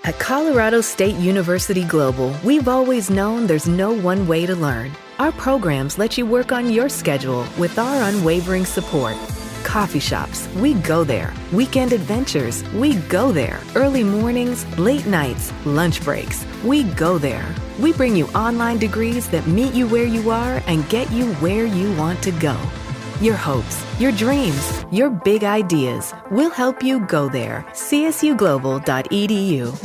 At Colorado State University Global, we've always known there's no one way to learn. Our programs let you work on your schedule with our unwavering support. Coffee shops, we go there. Weekend adventures, we go there. Early mornings, late nights, lunch breaks, we go there. We bring you online degrees that meet you where you are and get you where you want to go. Your hopes, your dreams, your big ideas. We'll help you go there. csuglobal.edu.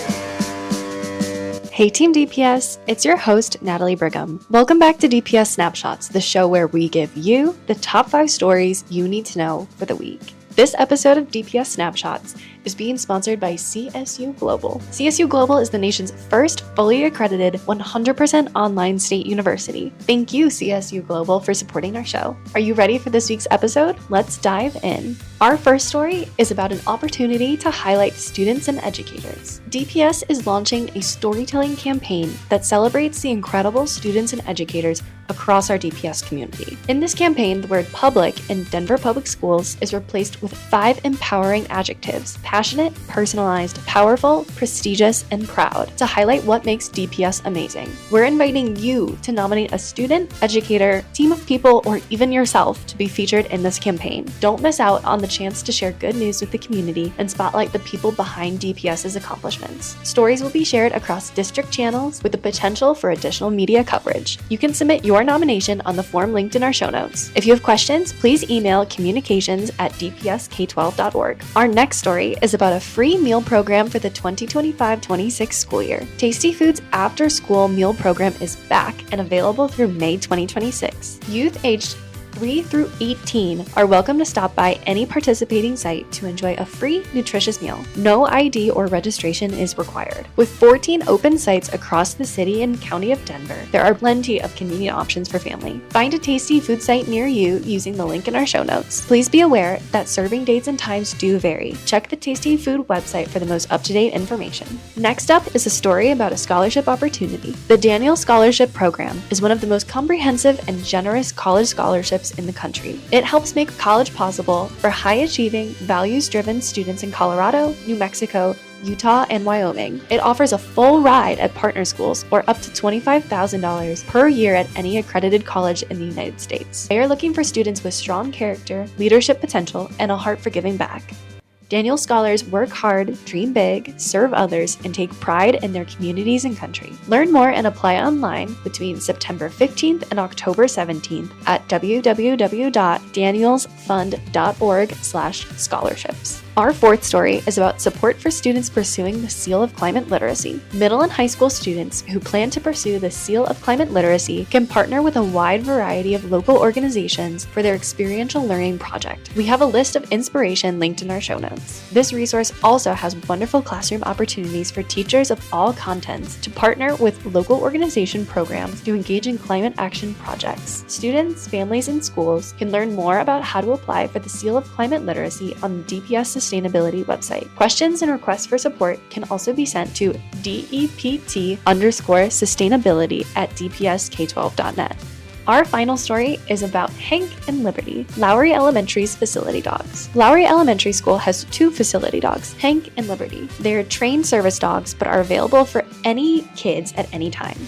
Hey Team DPS, it's your host, Natalie Brigham. Welcome back to DPS Snapshots, the show where we give you the top 5 stories you need to know for the week. This episode of DPS Snapshots is being sponsored by CSU Global. CSU Global is the nation's first fully accredited 100% online state university. Thank you, CSU Global, for supporting our show. Are you ready for this week's episode? Let's dive in. Our first story is about an opportunity to highlight students and educators. DPS is launching a storytelling campaign that celebrates the incredible students and educators across our DPS community. In this campaign, the word public in Denver Public Schools is replaced with 5 empowering adjectives: passionate, personalized, powerful, prestigious, and proud, to highlight what makes DPS amazing. We're inviting you to nominate a student, educator, team of people, or even yourself to be featured in this campaign. Don't miss out on the chance to share good news with the community and spotlight the people behind DPS's accomplishments. Stories will be shared across district channels with the potential for additional media coverage. You can submit your nomination on the form linked in our show notes. If you have questions, please email communications@dpsk12.org. Our next story is about a free meal program for the 2025-26 school year. Tasty Foods After School Meal Program is back and available through May 2026. Youth aged 3 through 18 are welcome to stop by any participating site to enjoy a free, nutritious meal. No ID or registration is required. With 14 open sites across the city and county of Denver, there are plenty of convenient options for family. Find a tasty food site near you using the link in our show notes. Please be aware that serving dates and times do vary. Check the Tasty Food website for the most up-to-date information. Next up is a story about a scholarship opportunity. The Daniel Scholarship Program is one of the most comprehensive and generous college scholarships in the country. It helps make college possible for high-achieving, values-driven students in Colorado, New Mexico, Utah, and Wyoming. It offers a full ride at partner schools or up to $25,000 per year at any accredited college in the United States. They are looking for students with strong character, leadership potential, and a heart for giving back. Daniel scholars work hard, dream big, serve others, and take pride in their communities and country. Learn more and apply online between September 15th and October 17th at www.danielsfund.org/scholarships. Our fourth story is about support for students pursuing the Seal of Climate Literacy. Middle and high school students who plan to pursue the Seal of Climate Literacy can partner with a wide variety of local organizations for their experiential learning project. We have a list of inspiration linked in our show notes. This resource also has wonderful classroom opportunities for teachers of all contents to partner with local organization programs to engage in climate action projects. Students, families, and schools can learn more about how to apply for the Seal of Climate Literacy on the DPS Sustainability website. Questions and requests for support can also be sent to DEPT_sustainability@dpsk12.net. Our final story is about Hank and Liberty, Lowry Elementary's facility dogs. Lowry Elementary School has 2 facility dogs, Hank and Liberty. They are trained service dogs but are available for any kids at any time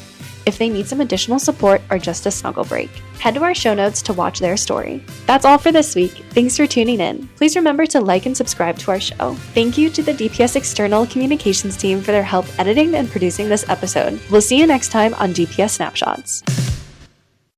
if they need some additional support or just a snuggle break. Head to our show notes to watch their story. That's all for this week. Thanks for tuning in. Please remember to like and subscribe to our show. Thank you to the DPS External Communications team for their help editing and producing this episode. We'll see you next time on DPS Snapshots.